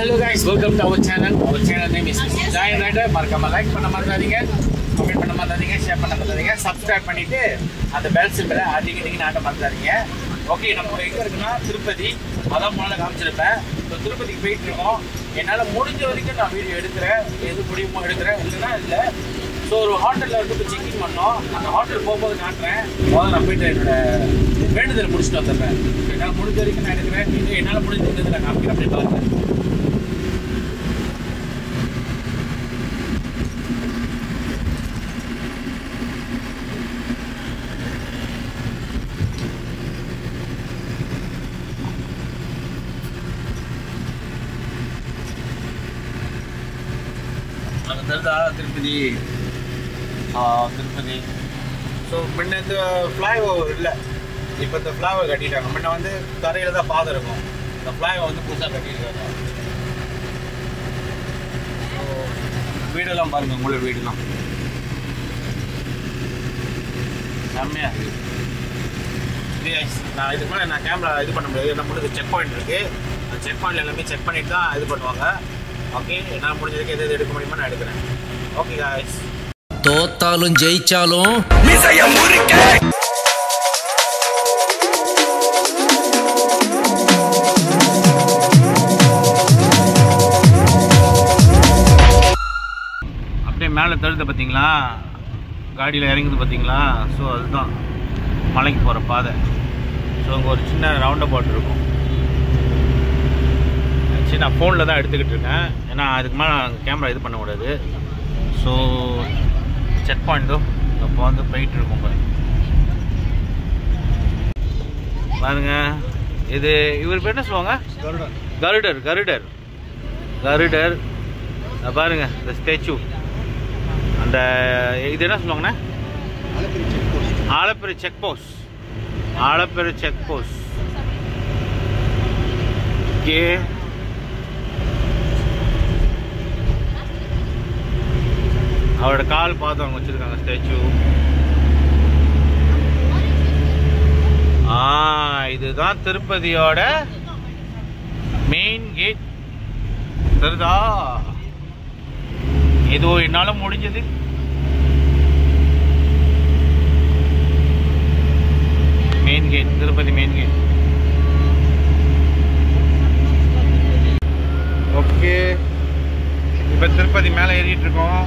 Hello guys, welcome to our channel. Our channel name is Giant Rider. மறக்காம like பண்ண மறந்துடாதீங்க, comment பண்ண மறந்துடாதீங்க, ஷேர் பண்ண மறந்துடாதீங்க, சப்ஸ்கிரைப் பண்ணிட்டு அந்த பெல் சிம்பலை அடிக்கடிக்கு நாட்ட மறந்துடாதீங்க. ஓகே, நம்ம எங்கே இருக்குன்னா திருப்பதி. அதான் முன்னாடி காமிச்சிருப்பேன். ஸோ திருப்பதிக்கு போயிட்டு இருக்கோம். என்னால் முடிஞ்ச வரைக்கும் நான் வீடியோ எடுக்கிறேன், எது முடியுமோ எடுக்கிறேன், இல்லைன்னா இல்லை. ஸோ ஒரு ஹோட்டலில் வந்து இப்போ செக்கிங் பண்ணோம். அந்த ஹோட்டல் போகும்போது காட்டுறேன். முதல்ல நான் போயிட்டு என்னோட வேண்டுதலை முடிச்சுட்டு வந்துடுறேன். என்னால் முடிஞ்ச வரைக்கும் நான் எடுக்கிறேன், இது என்னால் முடிஞ்சது நான் காமிக்கிறேன். அப்படி பாருங்கள். திருப்பதி திருப்பதி. ஸோ முன்ன இந்த ஃப்ளைஓவர் இல்லை, இப்போ இந்த ஃப்ளைஓவர் கட்டிட்டாங்க. முன்ன வந்து தரையில் தான் பாதை இருக்கும். இந்த ஃப்ளைஓவர் வந்து புதுசாக கட்டியிருக்காங்க. ஸோ வீடெல்லாம் பாருங்கள், உங்களோட வீடுலாம் செம்மையாக இருக்குது. நான் இதுக்கு மேலே நான் கேமரா இது பண்ண முடியாது. நம்மளுக்கு செக் பாயிண்ட் இருக்குது. அந்த செக் பாயிண்ட் எல்லாமே செக் பண்ணிட்டு தான் இது பண்ணுவாங்க. ஓகே, என்னால் முடிஞ்சதுக்கு எது எடுக்க முடியுமோ நான் எடுக்கிறேன். ஓகே காய்ஸ், தோத்தாலும் ஜெயிச்சாலும் அப்படியே மேலே தழுத்த பார்த்தீங்களா, காடியில் இறங்குது பார்த்தீங்களா. ஸோ அதுதான் மலைக்கு போகிற பாதை. ஸோ அங்கே ஒரு சின்ன ரவுண்ட் அபவுட் இருக்கும். நான் ஃபோனில் தான் எடுத்துக்கிட்டு இருக்கேன், ஏன்னா அதுக்கு மேலே கேமரா இது பண்ண கூடாது. ஸோ செக் பாயிண்ட்டும் இப்போ வந்து போயிட்டு இருக்கோம் பாருங்க. இது இவர் பேர் என்ன சொல்லுவாங்க? கருடர். கருடர் கருடர் பாருங்க, இந்த ஸ்டேச்சு. அந்த இது என்ன சொல்லுவாங்கண்ணா? Alapperi check post. Alapperi check post. Okay, அவரோட கால் பார்த்து அவங்க வச்சிருக்காங்க ஸ்டாச்சு. இதுதான் திருப்பதியோட மெயின் கேட். தெரியுதா? ஏதோ என்னால முடிஞ்சது. Main gate, Tirupati main gate. Okay, இப்போ திருப்பதி மேலே ஏறிட்டு இருக்கோம்.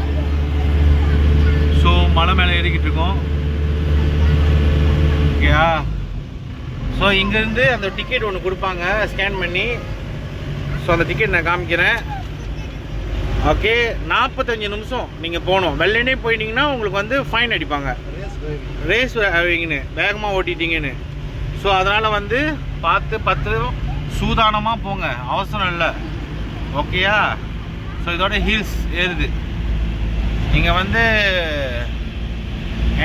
ஸோ மலை மேலே ஏறிக்கிட்டு இருக்கோம். ஓகேயா? ஸோ இங்கேருந்து அந்த டிக்கெட் ஒன்று கொடுப்பாங்க ஸ்கேன் பண்ணி. ஸோ அந்த டிக்கெட் நான் காமிக்கிறேன். ஓகே, 45 நிமிஷம் நீங்கள் போகணும். வெள்ளனே போயிட்டீங்கன்னா உங்களுக்கு வந்து ஃபைன் அடிப்பாங்க, ரேஸ் ஆவீங்கன்னு, வேகமாக ஓட்டிட்டீங்கன்னு. ஸோ அதனால் வந்து பார்த்து சூதானமாக போங்க, அவசரம் இல்லை. ஓகேயா? ஸோ இதோட ஹில்ஸ் ஏறுது. இங்கே வந்து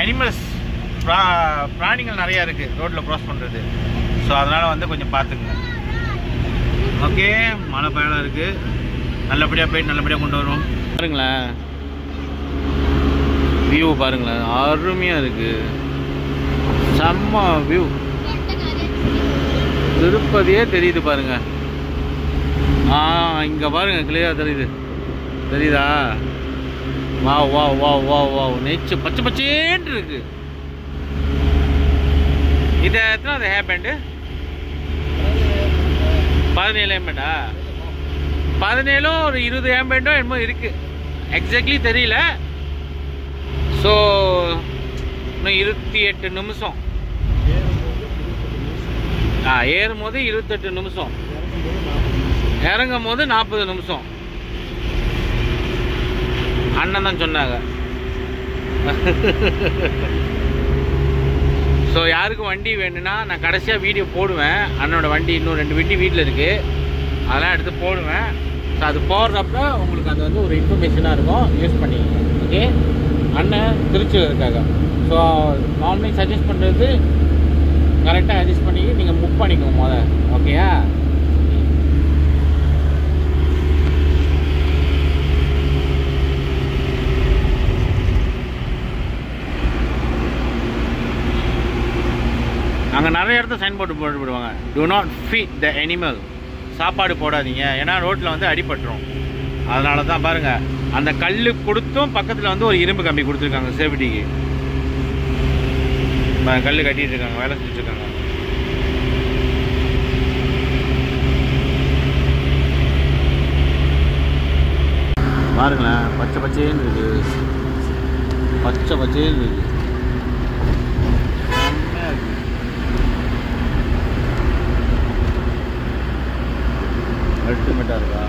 அனிமல்ஸ், பிராணிகள் நிறையா இருக்குது ரோட்டில் க்ராஸ் பண்ணுறது. ஸோ அதனால் வந்து கொஞ்சம் பார்த்துக்குங்க. ஓகே, மழை பயணம் இருக்குது. நல்லபடியாக போயிட்டு நல்லபடியாக கொண்டு வரும். பாருங்களேன், வியூ பாருங்களேன், அருமையாக இருக்குது. செம்ம வியூ. திருப்பதியே தெரியுது பாருங்க. இங்கே பாருங்க, கிளியராக தெரியுது. தெரியுதா? வா வா வா வா வா, நெச்சு பச்சை பச்சேன்னு இருக்கு. இது எத்தனாவது ஹேர் பேண்டு? 17 ஹேர் பேண்டா? 17 ஒரு 20 ஹேர் பேண்டோ என்னமோ இருக்கு, எக்ஸாக்ட்லி தெரியல. ஸோ இன்னும் 28 நிமிஷம். ஏறும் போது 28 நிமிஷம், இறங்கும் போது 40 நிமிஷம். அண்ணன் தான் சொன்னாங்க. ஸோ யாருக்கும் வண்டி வேணும்னா நான் கடைசியாக வீடியோ போடுவேன். அண்ணனோட வண்டி இன்னும் 2 வண்டி வீட்டில் இருக்குது, அதெல்லாம் எடுத்து போடுவேன். ஸோ அது போடுறப்ப உங்களுக்கு அது வந்து ஒரு இன்ஃபர்மேஷனாக இருக்கும், யூஸ் பண்ணிக்கோங்க. ஓகே, அண்ணன் திருச்சியில் இருக்காங்க. ஸோ நார்மலி சஜஸ்ட் பண்ணுறது கரெக்டாக அட்ஜஸ்ட் பண்ணி நீங்கள் புக் பண்ணிக்கோங்க முதல்ல. ஓகேயா? அங்கே நிறைய இடத்துல சைன் போட்டு போடுவாங்க, do not feed the animal. சாப்பாடு போடாதீங்க, ஏன்னா ரோட்டில் வந்து அடிபட்டுரும். அதனால தான் பாருங்கள், அந்த கல் கொடுத்தும் பக்கத்தில் வந்து ஒரு இரும்பு கம்பி கொடுத்துருக்காங்க சேஃப்டிக்கு. கல் கட்டிட்டு இருக்காங்க, வேலை செஞ்சுட்ருக்காங்க. பாருங்களேன், பச்சை பச்சேன்னு இருக்கு, பச்சை பச்சேன்னு இருக்கு. அல்டிமேட்டாக இருக்கா?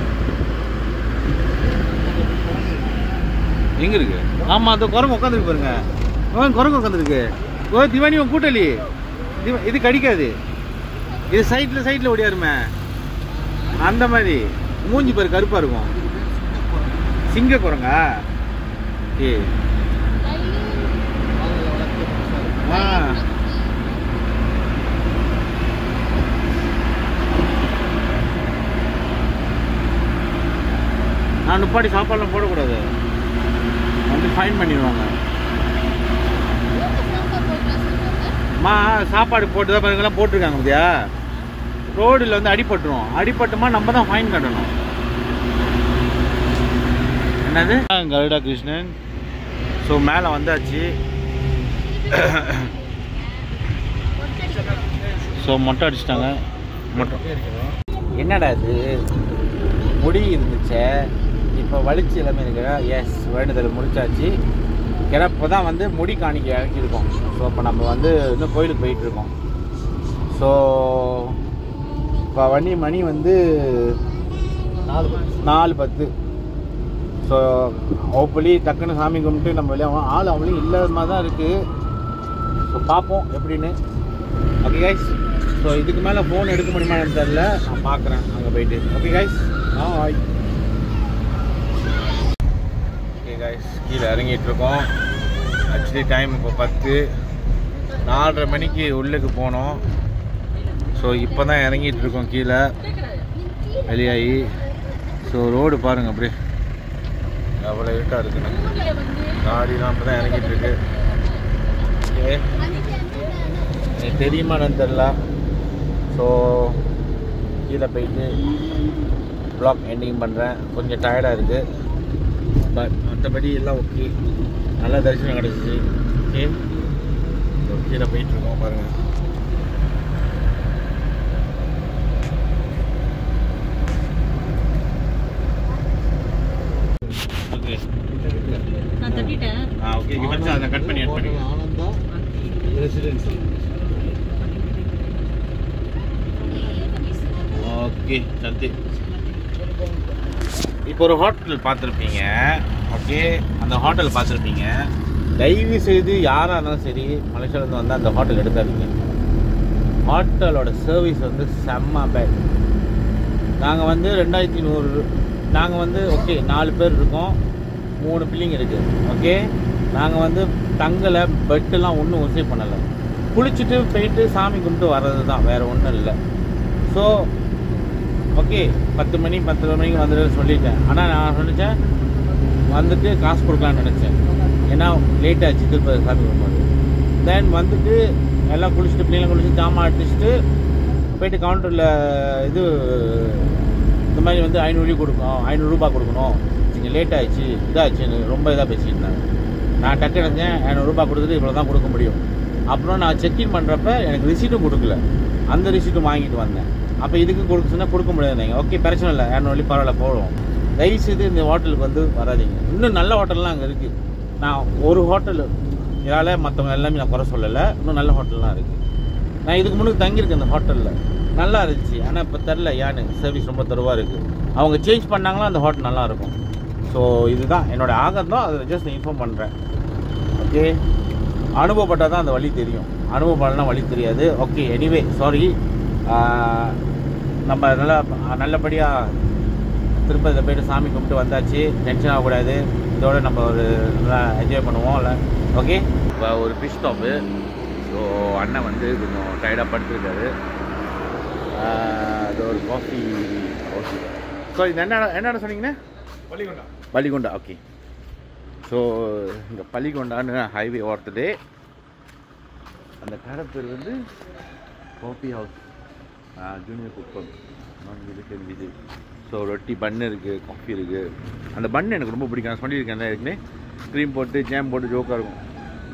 எங்கே இருக்கு? ஆமாம், அந்த குரங்கு உட்காந்துருக்கு பாருங்க. குரங்கு உட்காந்துருக்கு. ஓ திவானி, உன் கூட்டலி இது கடிக்காது. இது சைட்டில் ஓடியாருமே அந்த மாதிரி. மூஞ்சி பாரு கருப்பாக இருக்கும். சிங்க குரங்கா? ஏ நான் நுப்பாடி சாப்பாடுலாம் போடக்கூடாது, வந்து ஃபைன் பண்ணிடுவாங்க. அம்மா சாப்பாடு போட்டு தான் பாருங்கெல்லாம் போட்டிருக்காங்க பார்த்தியா? ரோடில் வந்து அடிபட்டுரும். அடிபட்டுமா நம்ம தான் ஃபைன் கட்டணும். என்னது கருடா கிருஷ்ணன். ஸோ மேலே வந்தாச்சு. ஸோ மொட்டை அடிச்சிட்டாங்க. மொட்டை என்னடா இது முடி இருந்துச்சு, இப்போ வலிச்சு எல்லாமே இருக்கிற. எஸ், வேண்டுதல் முடிச்சாச்சு. ஏன்னா இப்போ தான் வந்து முடி காணிக்க இறக்கியிருக்கோம். ஸோ இப்போ நம்ம வந்து இன்னும் கோயிலுக்கு போயிட்டுருக்கோம். ஸோ இப்போ மணி வந்து 4:10. ஸோ ஹோப்ஃபுல்லி டக்குன்னு சாமி கும்பிட்டு நம்ம வெளியே ஆள் அவங்களையும் இல்லாத மாதிரி தான் இருக்குது. ஸோ பார்ப்போம் எப்படின்னு. ஓகே கைஸ், ஸோ இதுக்கு மேலே ஃபோன் எடுக்க முடியுமான்னு தெரியல, நான் பார்க்குறேன் அங்கே போயிட்டு. ஓகே கைஸ், ஓகே கைஸ், கீழே இறங்கிட்டுருக்கோம். ஆக்சுவலி டைம் இப்போ 10, 4:30 மணிக்கு உள்ளுக்கு போனோம். ஸோ இப்போ தான் இறங்கிட்டுருக்கோம் கீழே வெளியாகி. ஸோ ரோடு பாருங்கள் அப்படியே அவ்வளோ இருட்டாக இருக்குண்ணே. காடிலாம் இப்போ தான் இறங்கிட்டுருக்கு. ஓகே, எனக்கு தெரியுமான்னு தெரில. ஸோ கீழே போயிட்டு வ்ளாக் எண்டிங் பண்ணுறேன். கொஞ்சம் டயர்டாக இருக்குது, பட் மற்றபடி எல்லாம் ஓகே. நல்லா தரிசனம் கிடச்சிச்சு. ஓகே, கீழே போயிட்டுருக்கோம் பாருங்கள். ஓகே நான் தட்டிட்டேன். ஓகே, இப்போ அதை கட் பண்ணி ஆட் பண்ணி ஆனந்தா ரெசிடென்சி. ஓகே சந்தி, இப்போ ஒரு ஹோட்டல் பார்த்துருப்பீங்க. ஓகே, அந்த ஹோட்டல் பார்த்துருப்பீங்க. தயவு செய்து யாராக இருந்தாலும் சரி மலேசியாவிலேருந்து வந்து அந்த ஹோட்டல் எடுக்காதீங்க. ஹோட்டலோட சர்வீஸ் வந்து செம்ம பேட். நாங்கள் வந்து 2100, நாங்கள் வந்து ஓகே 4 பேர் இருக்கோம், 3 பிள்ளைங்க இருக்குது. ஓகே, நாங்கள் வந்து தங்கலை, பெட்டெல்லாம் ஒன்றும் உசை பண்ணலை. குளிச்சுட்டு போயிட்டு சாமி கும்பிட்டு வர்றது தான், வேறு ஒன்றும் இல்லை. ஸோ ஓகே 10 மணி 10 மணிக்கு வந்துட்டு சொல்லிட்டேன். ஆனால் நான் நினச்சேன் வந்துட்டு காசு கொடுக்கலான்னு நினச்சேன், ஏன்னா லேட் ஆச்சு திருப்பதி சாமி கும்பிடும்போது. தென் வந்துட்டு எல்லாம் குளிச்சுட்டு பிள்ளைங்க குளிச்சுட்டு ஜாமான் அடிச்சுட்டு போயிட்டு கவுண்டரில் இது இந்த மாதிரி வந்து 500 கொடுக்கணும், 500 ரூபா கொடுக்கணும், நீங்கள் லேட் ஆகிடுச்சு இதாச்சுன்னு ரொம்ப இதாக பேசிக்கிட்டு இருந்தாங்க. நான் டக்கு நினச்சேன் 500 ரூபா கொடுத்துட்டு இவ்வளோ தான் கொடுக்க முடியும். அப்புறம் நான் செக்இன் பண்ணுறப்ப எனக்கு ரிசீட்டும் கொடுக்கல, அந்த ரிசீட்டும் வாங்கிட்டு வந்தேன். அப்போ இதுக்கு கொடுக்க சொன்னால் கொடுக்க முடியாதுங்க. ஓகே பிரச்சனை இல்லை, 200 பரவாயில்ல போடுவோம். தயவுசெய்து இந்த ஹோட்டலுக்கு வந்து வராதிங்க. இன்னும் நல்ல ஹோட்டல்லாம் அங்கே இருக்குது. நான் ஒரு ஹோட்டல் இதால் மற்றவங்க எல்லாமே நான் குறை சொல்லலை, இன்னும் நல்ல ஹோட்டல்லாம் இருக்குது. நான் இதுக்கு முன்னாடி தங்கியிருக்கேன் இந்த ஹோட்டலில், நல்லா இருந்துச்சு. ஆனால் இப்போ தெரில ஏன்னு சர்வீஸ் ரொம்ப தருவாக இருக்குது. அவங்க சேஞ்ச் பண்ணாங்களா அந்த ஹோட்டல் நல்லாயிருக்கும். ஸோ இதுதான் என்னோடய ஆகந்தம், அதை ஜஸ்ட் இன்ஃபார்ம் பண்ணுறேன். ஓகே, அனுபவப்பட்டால் தான் அந்த வழி தெரியும், அனுபவப்படலாம் வழி தெரியாது. Okay anyway sorry. நம்ம நல்லபடியாக திருப்பதியில் போய்ட்டு சாமி கும்பிட்டு வந்தாச்சு. டென்ஷன் ஆகக்கூடாது. இதோட நம்ம ஒரு நல்லா என்ஜாய் பண்ணுவோம் இல்லை. ஓகே, இப்போ ஒரு ஃபிஷ் ஸ்டாப்பு. ஸோ அண்ணன் வந்து கொஞ்சம் டயர்டாக படுத்துருக்காரு. அது ஒரு காஃபி ஹவுஸ். ஸோ இது என்னென்ன சொன்னீங்கண்ணே? பள்ளிகொண்டா. ஓகே, ஸோ இங்கே பள்ளிகொண்டான்னு ஹைவே ஓரத்துலே அந்த கடை பேர் வந்து காஃபி ஹவுஸ். ஜூனியர் குப்பம் இது. ஸோ ரொட்டி பன்னு இருக்குது, காஃபி இருக்குது. அந்த பன்னு எனக்கு ரொம்ப பிடிக்கும். நான் சொல்லியிருக்கேன் ஏற்கனவே, க்ரீம் போட்டு ஜாம் போட்டு ஜோக்காக இருக்கும்.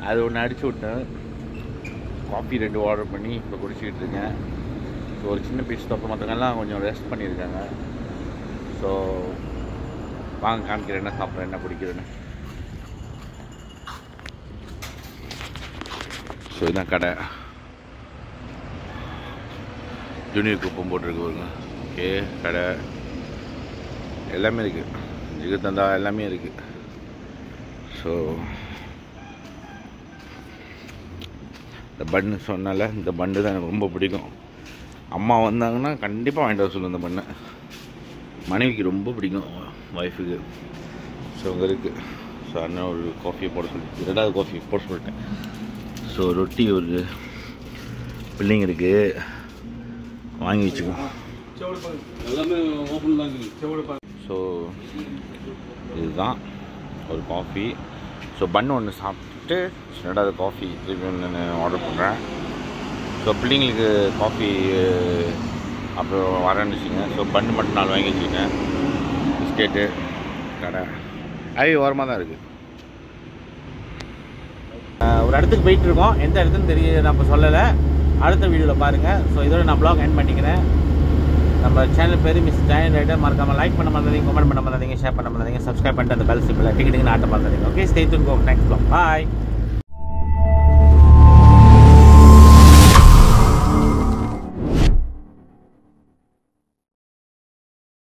அது ஒன்று அடிச்சு விட்டேன். காஃபி 2 ஆர்டர் பண்ணி இப்போ குடிச்சிக்கிட்டு இருக்கேன். ஸோ ஒரு சின்ன பீஸ் அப்புறம் மற்றவங்கெல்லாம் கொஞ்சம் ரெஸ்ட் பண்ணியிருக்காங்க. ஸோ வாங்க காமிக்கிறேன் என்ன சாப்பிட்றேன், என்ன பிடிக்கிறேன்னு. ஸோ இதுதான் கடை. ஜூனியர் குப்பம் போட்டிருக்கு பாருங்க. ஓகே, கடை எல்லாமே இருக்குது. ஜிகர்தண்டா எல்லாமே இருக்குது. ஸோ இந்த பன்னு சொன்னால இந்த பன்னு தான் எனக்கு ரொம்ப பிடிக்கும். அம்மா வந்தாங்கன்னா கண்டிப்பாக வாங்கிட்டு வர சொல்லுவேன் இந்த பண்ணை. மனைவிக்கு ரொம்ப பிடிக்கும், ஒய்ஃபுக்கு. ஸோ அங்கே இருக்குது. ஸோ அண்ணன் ஒரு காஃபியை போட சொல்லி 2வது காஃபி போட சொல்லிட்டேன். ஸோ ரொட்டி ஒரு பில்லிங் இருக்குது, வாங்கி வச்சுக்கோ. ஸோ இதுதான் ஒரு காஃபி. ஸோ பன்னு ஒன்று சாப்பிட்டு 2வது காஃபி திருப்பி ஒன்று ஆர்டர் பண்ணுறேன். ஸோ பிள்ளைங்களுக்கு காஃபி அப்புறம் வரேன்னு வச்சுங்க. ஸோ பன்னு மட்டும் 4 வாங்கி வச்சுக்கேன். பிஸ்கெட்டு கடை ஓரமாக தான் இருக்குது. ஒரு இடத்துக்கு போயிட்டுருக்கோம். எந்த இடத்துன்னு தெரிய நம்ம சொல்லலை. அடுத்த வீடியோவில் பாருங்கள். ஸோ இதோட நான் ப்ளாக் எண்ட் பண்ணிக்கிறேன். நம்ம சேனல் பேர் மிஸ் ஜாயின் ரைடர். மறக்காமல் லைக் பண்ண மறந்துங்க, கமெண்ட் பண்ண மறந்துங்க, ஷேர் பண்ண மறந்துங்க, சப்ஸ்கிரைப் பண்ணிட்டு அந்த பெல் சிம்பிள் டிக்கெட்டுக்கு நாட்ட மறந்துங்க. Okay, stay tuned. Next vlog. Bye.